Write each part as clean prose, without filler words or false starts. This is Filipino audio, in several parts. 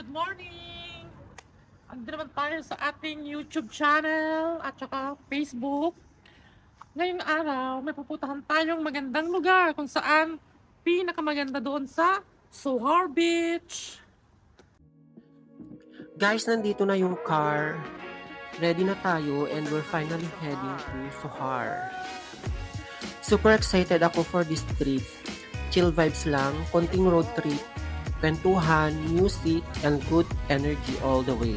Good morning! Ando naman tayo sa ating YouTube channel at saka Facebook. Ngayong araw, may pupuntahan tayong magandang lugar kung saan pinakamaganda doon sa Sohar Beach. Guys, nandito na yung car. Ready na tayo and we're finally heading to Sohar. Super excited ako for this trip. Chill vibes lang, konting road trip, kwentuhan, music, and good energy all the way.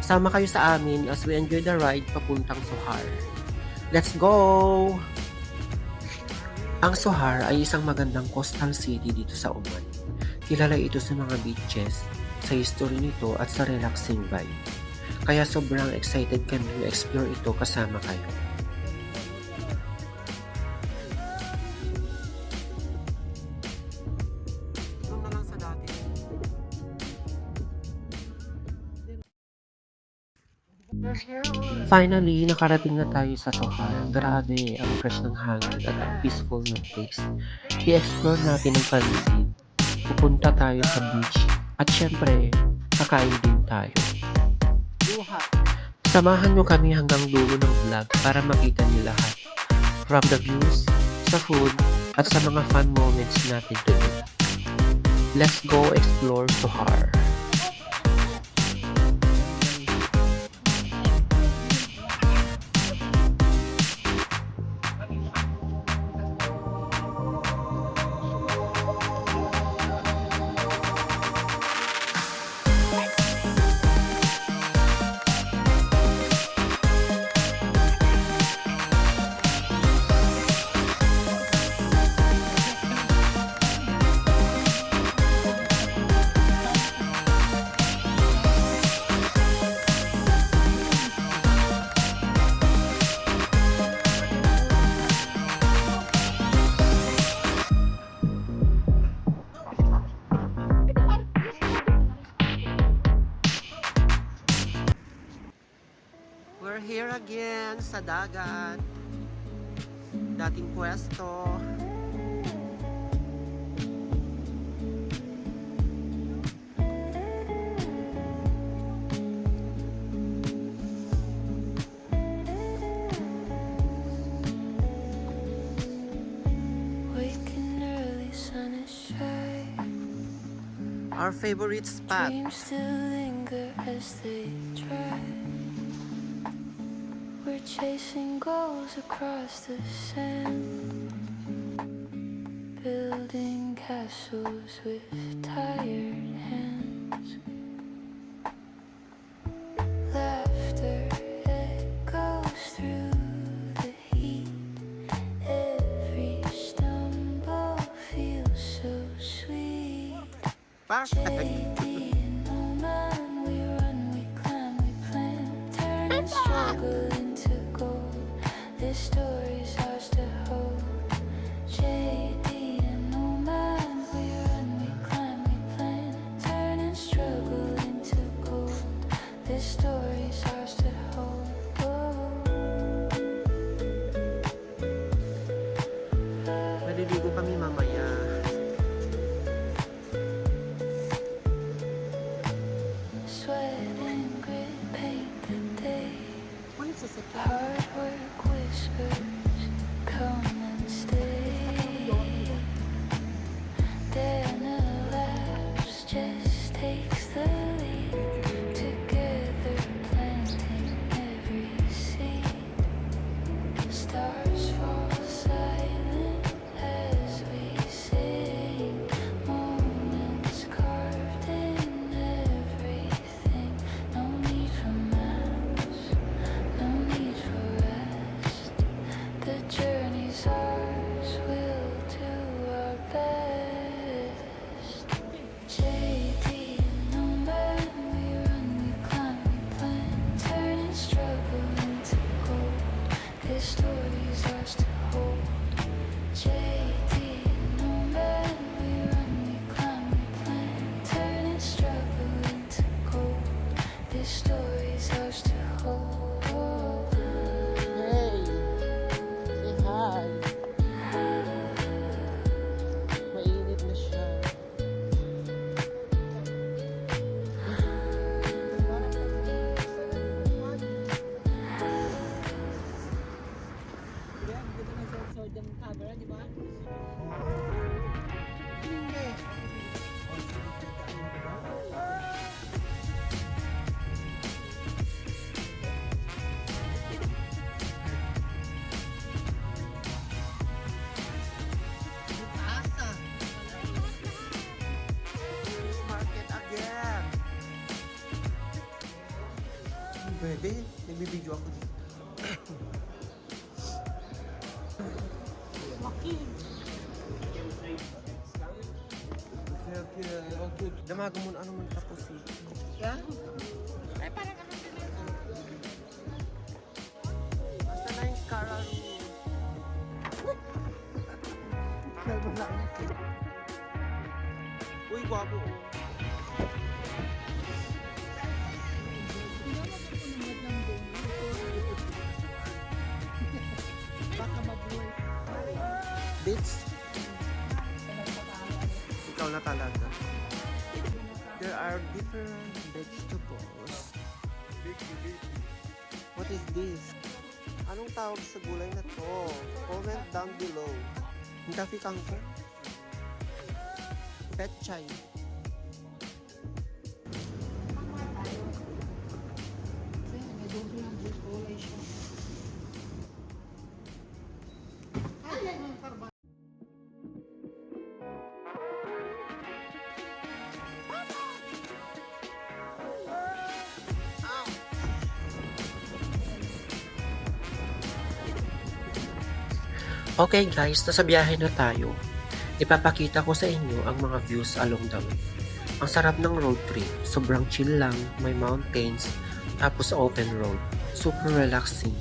Sama kayo sa amin as we enjoy the ride papuntang Sohar. Let's go! Ang Sohar ay isang magandang coastal city dito sa Oman. Kilala ito sa mga beaches, sa history nito at sa relaxing vibe. Kaya sobrang excited kami na explore ito kasama kayo. Finally, nakarating na tayo sa Sohar. Grabe, ang fresh ng hangin at ang peaceful ng place. I-explore natin ang paligid. Pupunta tayo sa beach. At syempre, kakain din tayo. Samahan nyo kami hanggang dulo ng vlog para makita nyo lahat. From the views, sa food, at sa mga fun moments natin today. Let's go explore Sohar. We're here again sa dagat. Dating pwesto. Waking early, sun is shy. Our favorite spot. Dreams still linger as they dry. We're chasing goals across the sand, building castles with tired hands. Laughter echoes through the heat. Every stumble feels so sweet. JD and Oman, we run, we climb, we plan, turn and struggle into gold. This story's ours to hold. JD and Oman, we run, we climb, we plan, turn and struggle into gold. This story's ours to hold. Maliligo kami mamaya. Sweat and grit paint the day. Pwede. Nagbibideo ako dito. Laki. Damago mo na ano man tapos eh. Yan. Ay, parang ano sila. Basta na yung Carol. Uy, guwapo. Bitch. Ikaw na talaga. There are different vegetables. What is this? Anong tawag sa gulay na to? Comment down below. Ang kafi kangko? Petchay. Okay guys, nasa biyahe na tayo. Ipapakita ko sa inyo ang mga views along the way. Ang sarap ng road trip. Sobrang chill lang, may mountains, tapos open road. Super relaxing.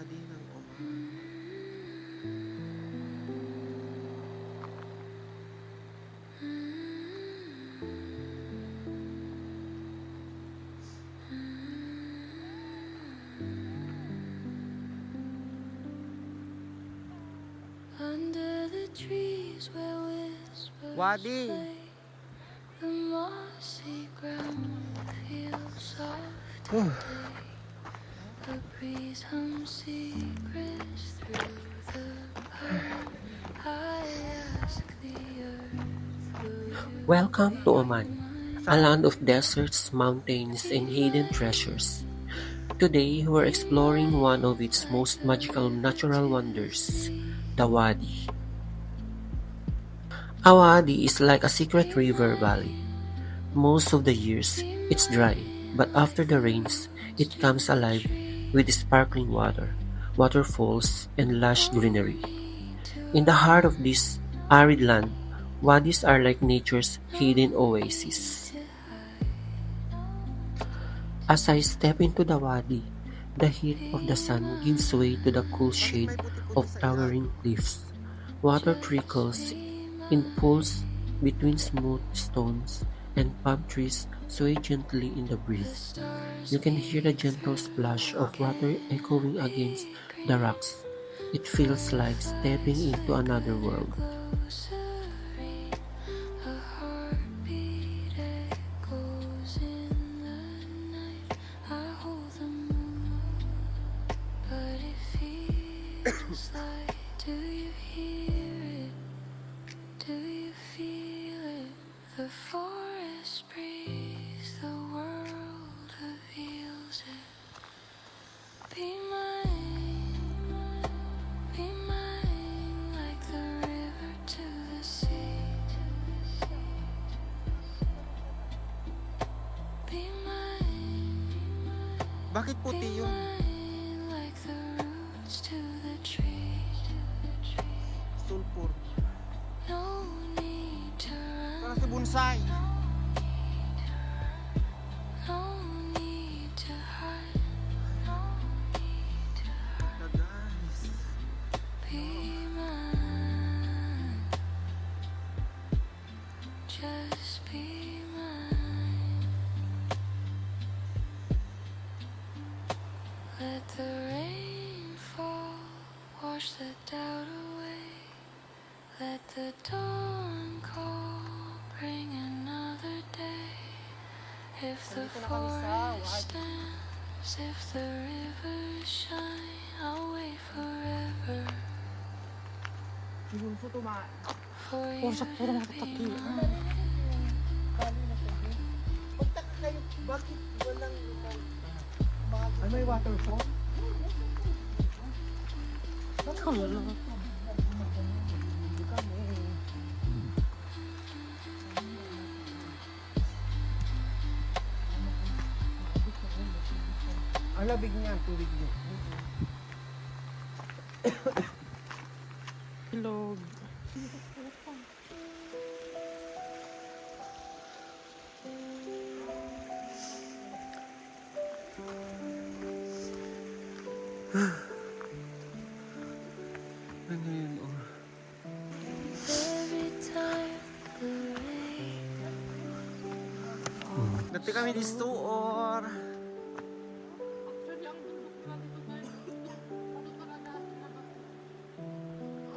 wadi ng Oman. Under the trees where whispers Wadi! play, the mossy ground feels soft today. The breeze hums secrets through the pine. I ask the earth, will you Welcome to be Oman, mine? a land of deserts, mountains, and hidden treasures. Today, we're exploring one of its most magical natural wonders, the Wadi. A wadi is like a secret river valley. Most of the years, it's dry, but after the rains, it comes alive with sparkling water, waterfalls, and lush greenery. In the heart of this arid land, wadis are like nature's hidden oases. As I step into the wadi, the heat of the sun gives way to the cool shade of towering cliffs. Water trickles in pools between smooth stones, and palm trees sway gently in the breeze. You can hear the gentle splash of water echoing against the rocks. It feels like stepping into another world. A heartbeat echoes in the night. I hold the moon, but it feels like, do you hear it? Do you feel it? The forest breathes, the world reveals it. Be mine like the river to the sea. Be mine, Bakit puti yun? mine like the roots to the tree. Sulfur. No need to run, Si bonsai. no need to hide. Guys. Be mine, just be mine. Let the rain fall, wash the doubt away. Let the dawn call, bring another day. If the forest stands, if the rivers shine, I'll wait forever for you to be mine. Bakit walang Ay, may waterfall? Ang labig niya, tubig niya. Ilog. Ano yun, oh? Every time the rain Dati kami dito, or...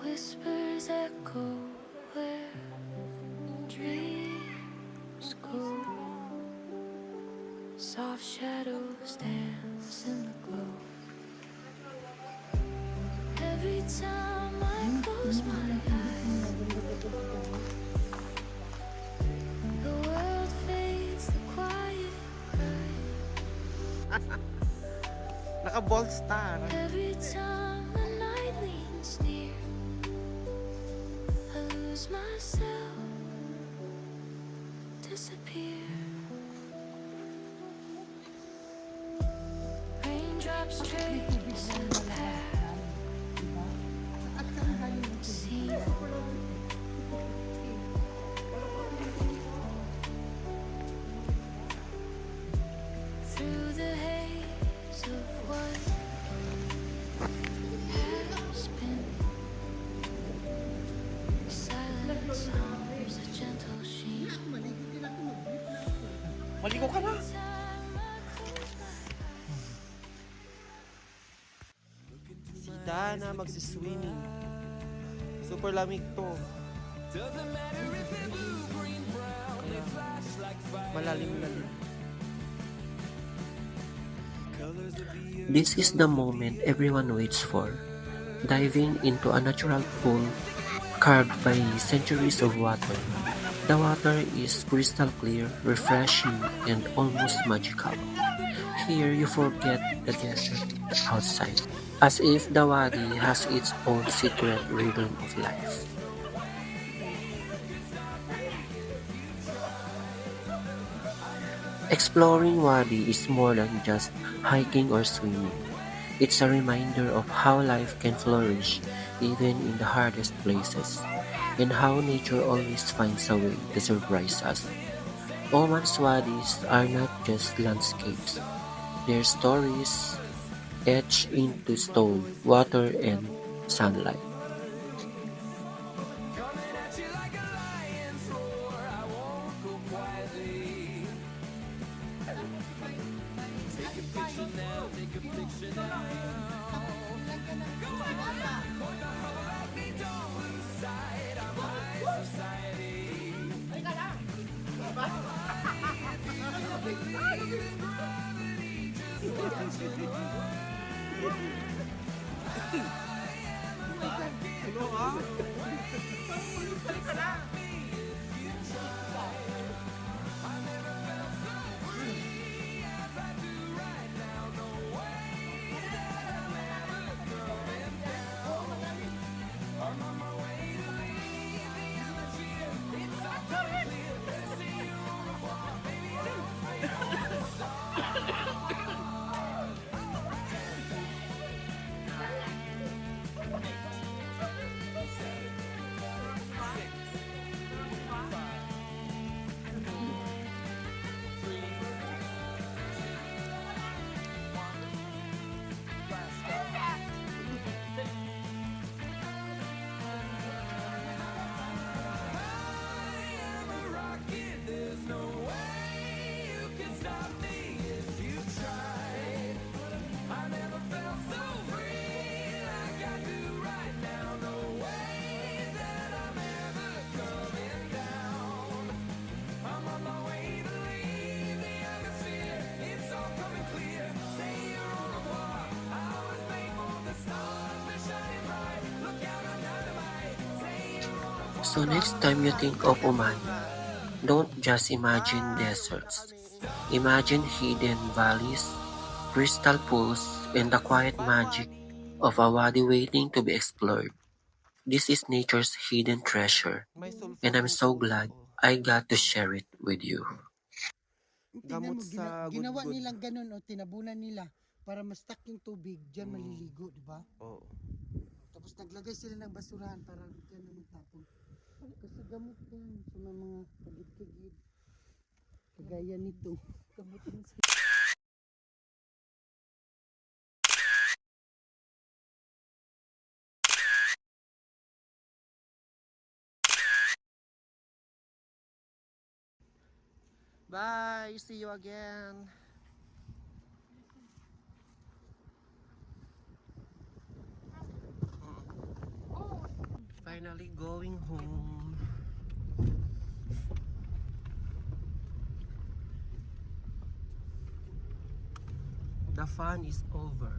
whispers echo where dreams go. Soft shadows dance in the glow. Every time I close my eyes, the world fades to quiet cry. Naka-ball star. Every time the night leans near, I lose myself, disappear. Raindrops trace a path unseen. Through the haze of what Maligo ka na. Si Dana magsiswimming. Super lamig to. Malalim-lalim. This is the moment everyone waits for. Diving into a natural pool carved by centuries of water. The water is crystal clear, refreshing, and almost magical. Here you forget the desert outside, as if the wadi has its own secret rhythm of life. Exploring wadi is more than just hiking or swimming. It's a reminder of how life can flourish even in the hardest places, and how nature always finds a way to surprise us. Oman's wadis are not just landscapes, they're stories etched into stone, water, and sunlight. So next time you think of Oman, don't just imagine deserts. Imagine hidden valleys, crystal pools, and the quiet magic of a wadi waiting to be explored. This is nature's hidden treasure, and I'm so glad I got to share it with you. Tingnan mo, Gamot sa ginawa gudgod. nilang ganun o tinabunan nila para ma-stuck yung tubig, diyan maliligo, di ba? Oo. Tapos naglagay sila ng basurahan para diyan naman tapon. Kasi gamot yan sa mga kagid-kagid. Kagaya nito. Gamot yan sa Bye! See you again! Finally going home. The fun is over.